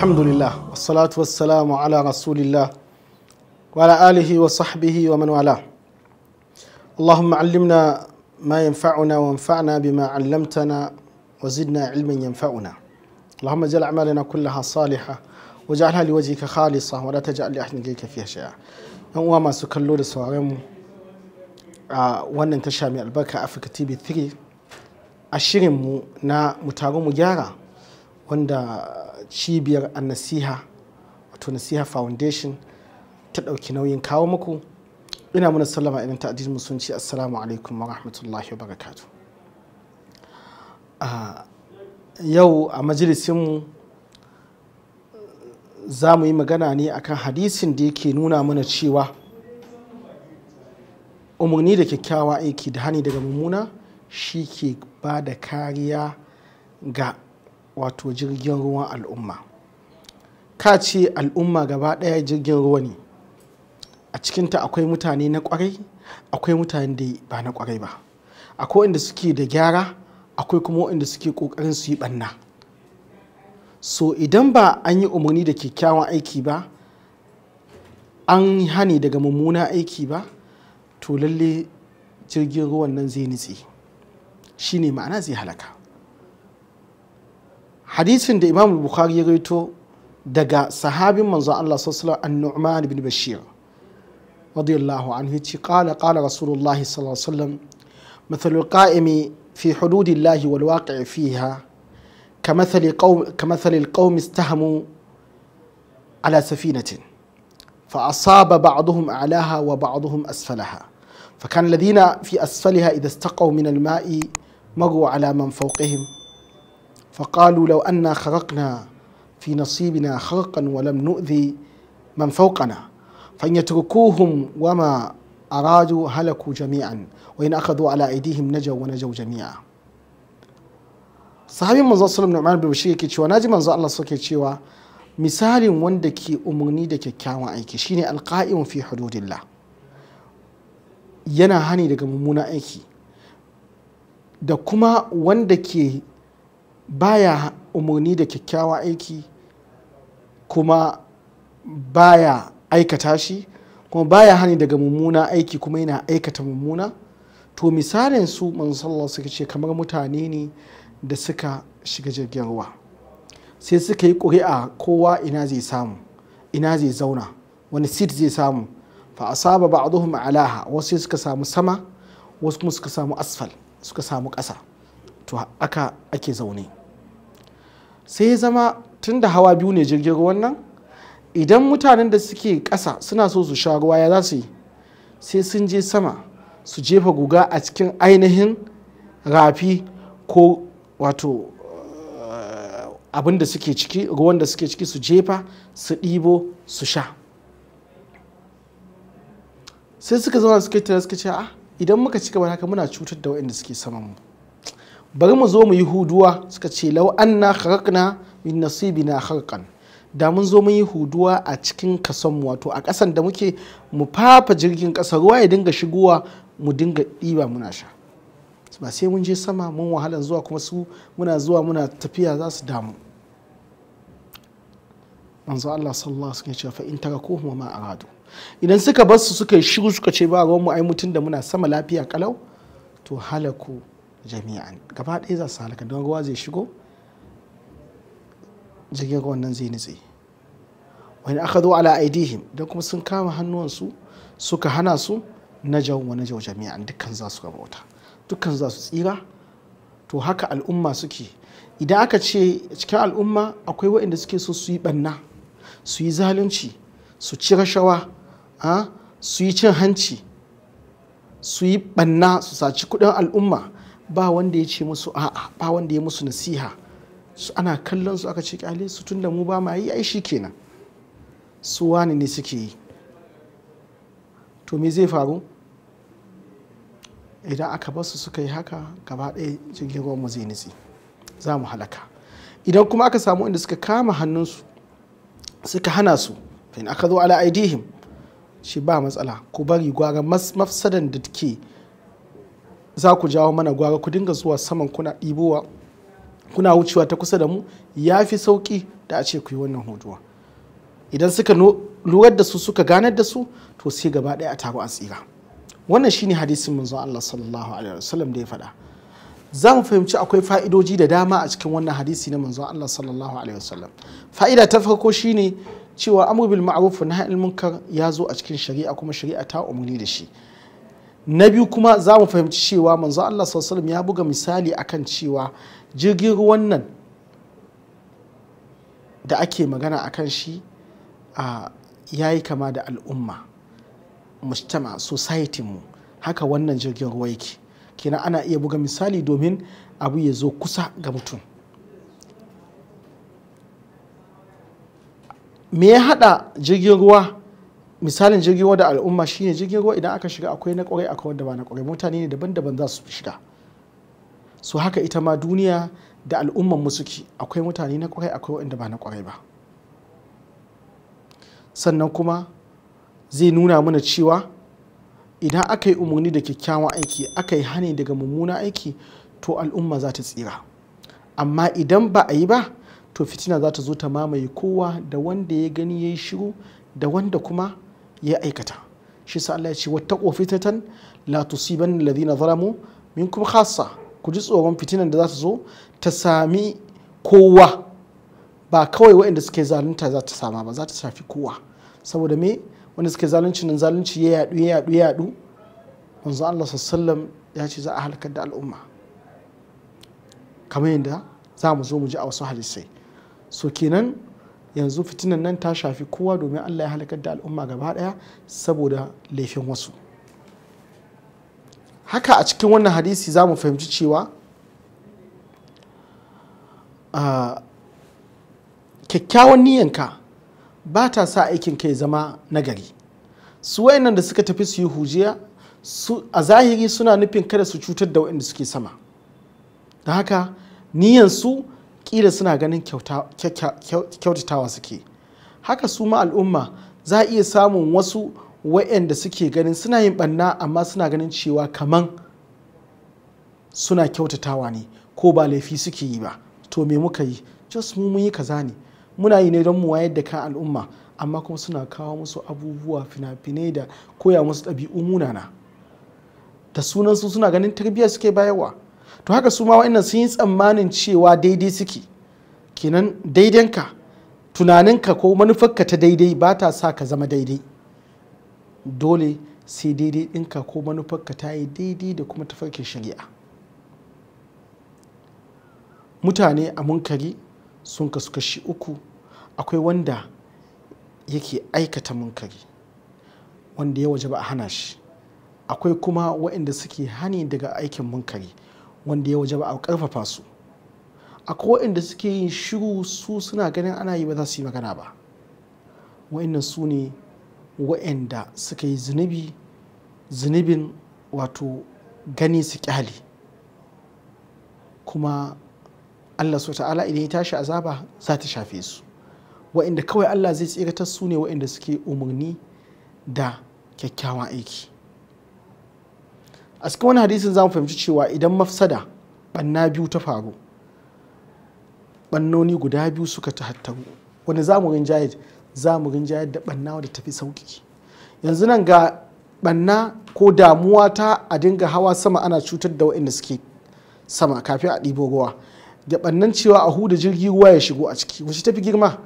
Alhamdulillah, wassalatu wassalamu ala rasulillah wa ala alihi wa sahbihi wa man wala. Allahumma allimna ma yanfa'una wa anfa'na bima 'allamtana wa zidna ilman yanfa'una. Allahumma ja'al a'malana kullaha salihah waj'alha liwajhika khalisah wa la taj'al li ahadin ghayka fiha shay'a. Yan uwa masu kallo da sauraron mu a wannan tasha mai albarka Africa TV3 a shirin mu na Mutaru Mugyara, wanda cibiyar annasiha wato nasiha foundation ta ɗauki nauyin kawo muku. Ina muna sallama idan ta addinin musulunci, assalamu alaikum wa rahmatullahi wa barakatuh. Yau a majalisinmu za mu yi magana ne akan hadisin da yake nuna mana cewa umarni da kyakkyawa aiki da hani daga mummuna shi ke ba da kariya ga wato jirgin ruwan al'umma. Ka ce al'umma gaba ɗaya jirgin ruwa ne, a cikinta akwai mutane na kwarai, akwai mutane da ba na kwarai ba, akwai inda suke da gyara, akwai kuma inda suke ƙoƙarin su yi ɓanna. So idan ba an yi umarni da kyakkyawan aiki ba, an hani daga mummuna aiki ba, to lalle jirgin ruwan nan zai nitse, shi ne ma'ana zai halaka. Hadisin da Imam Bukhari ya rawaito daga sahabin manzon Allah sallallahu alaihi wasallam An-Nu'man bin Bashir radiyallahu anhu yace qala Rasulullahi sallallahu alaihi wasallam mathalul qa'imi fi hududillahi wal waqi'i fiha كمثل القوم استهموا على سفينة فأصاب بعضهم أعلاها وبعضهم أسفلها فكان الذين في أسفلها إذا استقوا من الماء مروا على من فوقهم فقالوا لو أنا خرقنا في نصيبنا خرقا ولم نؤذي من فوقنا فإن يتركوهم وما أرادوا هلكوا جميعا وإن أخذوا على أيديهم نجوا ونجوا جميعا. Sahabin manzo sallallahu alaihi wasallam Bashir yake cewa naji manzo Allah suke cewa misalin wanda ke umarni da kyakkyawan aiki shine alqa'im fi hududillah, yana hani daga mummunan aiki, da kuma wanda ke baya umarni da kyakkyawan aiki kuma baya aikata shi, kuma baya hani daga mummuna aiki kuma yana aikata mummuna. To misalin su manzo sallallahu suke ce kamar mutane ne da suka shiga jirgin ruwa, sai suka yi ƙuri'a kowa ina zai samu, ina zai zauna, wani seat zai samu. Fa asaba ba'dhum alaha, wasu suka samu sama, wasu kuma suka samu asfal, suka samu ƙasa. To aka ake zaune. Sai ya zama tun da hawa biyu ne jirgin ruwan nan, idan mutanen da suke ƙasa suna so su sha ruwa ya za su yi, sai sun je sama su jefa guga a cikin ainihin rafi ko wato abin da suke ciki, ruwan da suke ciki su jefa su ɗibo su sha. Sai suka zama suka tare suka ce idan muka ci gaba haka muna cutar da waɗanda suke saman mu, bari mu zo mu yi huduwa. Suka ce lau anna kharaqna min nasibina kharqan, da mun zo mun yi huduwa a cikin kason mu, wato a ƙasan da muke, mu fafa jirgin ƙasa ruwa ya dinga shigowa mu dinga ɗiba muna sha, ba sai mun je sama mun wahalan zuwa kuma su muna zuwa muna tafiya za su damu. manzo Allah sallallahu alaihi wasallam fa in tarakuhum wa ma aradu, idan suka bar su suka yi shiru suka ce ba ruwan mu ai mutun da muna sama lafiya kalau, to halaku jami'an, gaba ɗaya za su halaka don ruwa zai shigo jirgin ruwan nan zai nitse. wa in akhadhu ala aidihim, dan kuma sun kama hannuwansu suka hana su, najaw wa najaw jami'an, dukkan za su rabauta, dukkan za su tsira. To haka al'umma suke. Idan aka ce cikin al'umma akwai waɗanda suke so su yi ɓanna, su yi zalunci, su ci rashawa, su yi cin hanci, su yi ɓanna, su saci kuɗin al'umma, ba wanda ya ce musu a'a, ba wanda ya musu nasiha. Su ana kallon su aka ce kyale su tunda mu ba ma yi, ai shi kenan, su wani ne suke yi. To me zai faru idan aka basu suka yi haka? Gaba ɗaya jirgin ruwan mu zai nitsi, za mu halaka. Idan kuma aka samu inda suka kama hannunsu suka hana su, fa in aka zo ala aidihim, shi ba matsala, ku bari gwara mafsadan da ke za ku jawo mana, gwara ku dinga zuwa saman kuna ɗibowa kuna wucewa ta kusa da mu ya fi sauƙi da a ce ku yi wannan huduwa. Idan suka lurar da su suka ganar da su to sai gaba ɗaya a taru a tsira. Wannan shine hadisin manzon Allah sallallahu alaihi wasallam da ya faɗa. Za mu fahimci akwai fa'idoji da dama a cikin wannan hadisi na manzon Allah sallallahu alaihi wasallam. Fa'ida ta farko shine cewa amru bil ma'ruf wa nahy anil munkar ya zo a cikin shari'a kuma shari'a ta umarni da shi. Na biyu kuma za mu fahimci cewa manzon Allah sallallahu alaihi wasallam ya buga misali akan cewa jirgin ruwan nan da ake magana akan shi ya yi kama da al'umma, mujtama, society mu, haka wannan jirgin ruwa yake. Kenan ana iya buga misali domin abu ya zo kusa ga mutum. Me ya hada jirgin ruwa, misalin jirgin ruwa da al'umma shine jirgin ruwa idan aka shiga akwai na kwarai akwai wanda ba na kwarai, mutane ne daban-daban za su shiga. So haka ita ma duniya da al'umman mu suke, akwai mutane na kwarai akwai wanda ba na kwarai ba. Sannan kuma zai nuna mana cewa idan aka yi umarni da kyakkyawan aiki aka yi hani daga mummunan aiki to al'umma za ta tsira, amma idan ba a yi ba to fitina za ta zo ta mamaye kowa, da wanda ya gani ya yi shiru da wanda kuma ya aikata. Shi sa Allah ya ce wattaqu fitnatan la tusibanna alladhina zalamu minkum khassa, ku ji tsoron fitinan da za ta zo ta sami kowa, ba kawai waɗanda suke zalunta za ta sama ba, za ta shafi kowa. Saboda me? Wanda suke zalunci nan zalunci ya yadu manzo Allah sallallahu ya ce za a halakar da al'umma, kamar yadda za mu zo mu ji a wasu hadisai. So kenan yanzu fitinan nan ta shafi kowa domin Allah ya halakar da al'umma gaba daya saboda laifin wasu. Haka a cikin wannan hadisi za mu fahimci cewa kyakkyawan niyanka ba ta sa aikin kai zama nagari. Su wayannan da suka tafi su yi hujiya a zahiri suna nufin kada su cutar da waɗanda suke sama, da haka niyansu kila suna ganin kyautatawa suke. Haka su ma al'umma za a iya samun wasu waɗanda suke ganin suna yin ɓanna amma suna ganin cewa kaman suna kyautatawa ne ko ba laifi suke yi ba. To me muka yi? Just mun yi kaza ne, muna yi ne don mu wayar da kan al'umma, amma kuma suna kawo musu abubuwa fina-finai da koya musu ɗabi'u munana da sunan su suna ganin tarbiyya suke bayarwa. To haka su ma wa'annan sun yi tsammanin cewa daidai suke. Kenan daidanka, tunaninka ko manufarka ta daidai ba ta sa ka zama daidai, dole sai daidai ɗinka ko manufarka ta yi daidai da kuma tafarkin shari'a. Mutane a munkari sun kasu kashi uku. Akwai wanda yake aikata munkari wanda ya wajaba a hana shi, akwai kuma waɗanda suke hani daga aikin munkari wanda ya wajaba a ƙarfafa su, akwai waɗanda suke yin shiru su suna ganin ana yi ba za su yi magana ba. Waɗannan su ne waɗanda suka yi zunubin wato gani su ƙyale, kuma Allah subhanahu wa ta'ala idan ya tashi azaba za ta shafe su. Waɗanda kawai Allah zai tsiratar su ne waɗanda suke umarni da kyakkyawan aiki. A cikin wani hadisin za mu fahimci cewa idan mafsada ɓanna biyu ta faru, ɓannoni guda biyu suka tahattaru, wani za mu rinjayar da ɓanna wadda tafi sauƙi. Yanzu nan ga ɓanna ko damuwa ta a dinga hawa sama ana cutar da waɗanda suke sama kafin a ɗibo ruwa, da ɓannan cewa a huda jirgi ruwa ya shigo a ciki, wacce tafi girma?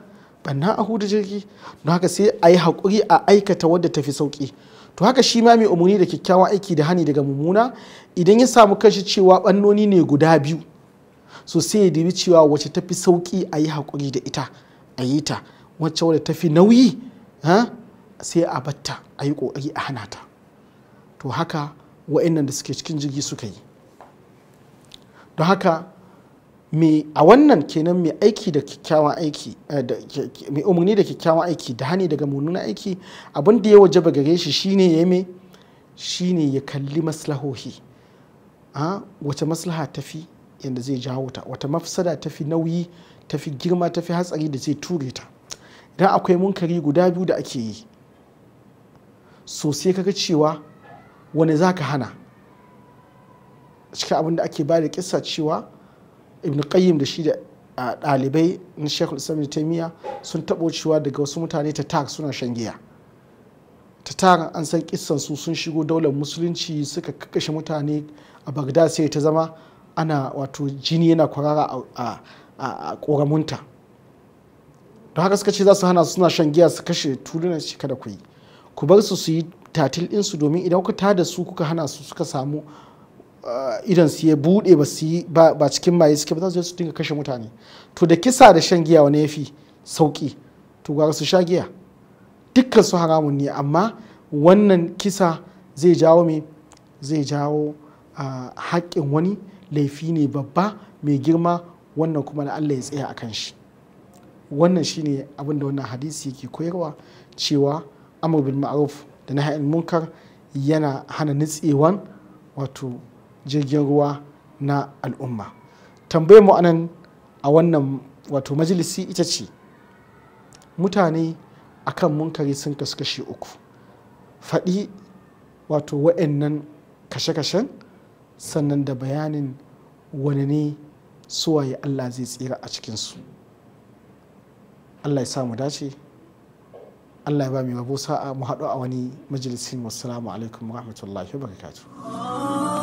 Ɓanna a huda jirgi. Don haka sai a yi haƙuri a aikata wadda tafi sauƙi. To haka shi ma mai umarni da kyakkyawan aiki da hani daga mummuna idan ya samu kanshi cewa ɓannoni ne guda biyu, so sai ya dibi cewa wacce tafi sauƙi a yi haƙuri da ita a yi ta, wacce wadda tafi nauyi sai a batta a yi ƙoƙari a hana ta. To haka wa'annan da suke cikin jirgi suka yi. Don haka a wannan kenan mai aiki da kyakkyawan aiki, mai umarni da kyakkyawan aiki da hani daga mummunan aiki, abin da ya wajaba gare shi shine ya kalli maslahohi. Wace maslaha tafi yadda zai jawo ta, wata mafsada tafi nauyi, tafi girma, tafi hatsari da zai ture ta. Idan akwai munkari guda biyu da ake yi, so sai kaga cewa wani za ka hana. Cikin abin da ake ba da kissa cewa ibn qayyim da shi da ɗalibai na shekul islam ibn taimiyya sun taɓo cewa daga wasu mutane tatar suna shan giya. Tatar an san kissan su sun shigo daular musulunci suka kashe mutane a bagdad, sai ta zama ana wato jini yana kwarara a ƙoramunta. Don haka suka ce za su hana su suna shan giya su kashe tulunan shi, kada ku yi, ku bar su yi tatil ɗinsu, domin idan kuka tada su kuka hana su suka samu idan su ya buɗe ba cikin maye suke ba, za su je su dinga kashe mutane. To da kisa da shan giya wani ya fi sauƙi? To gwara su sha giya, dukkan su haramun ne, amma wannan kisa zai jawo me, zai jawo haƙƙin wani, laifi ne babba mai girma, wannan kuma na Allah ya tsaya a kan shi. Wannan shine abin da wannan hadisi yake koyarwa, cewa amr bil ma'ruf da nahy anil munkar yana hana nitsewan wato jirgin ruwa na al'umma. Tambayar mu anan a wannan wato majalisi ita ce, mutane akan munkari sun kasu kashe uku. Faɗi wato wa'annan kashe-kashen, sannan da bayanin wani ne suwaye Allah zai tsira a cikinsu. Allah ya sa mu dace, Allah ya ba mu rabo sa'a, mu haɗu a wani majalisin. Wassalamu alaikum wa rahmatullahi wa barakatuh.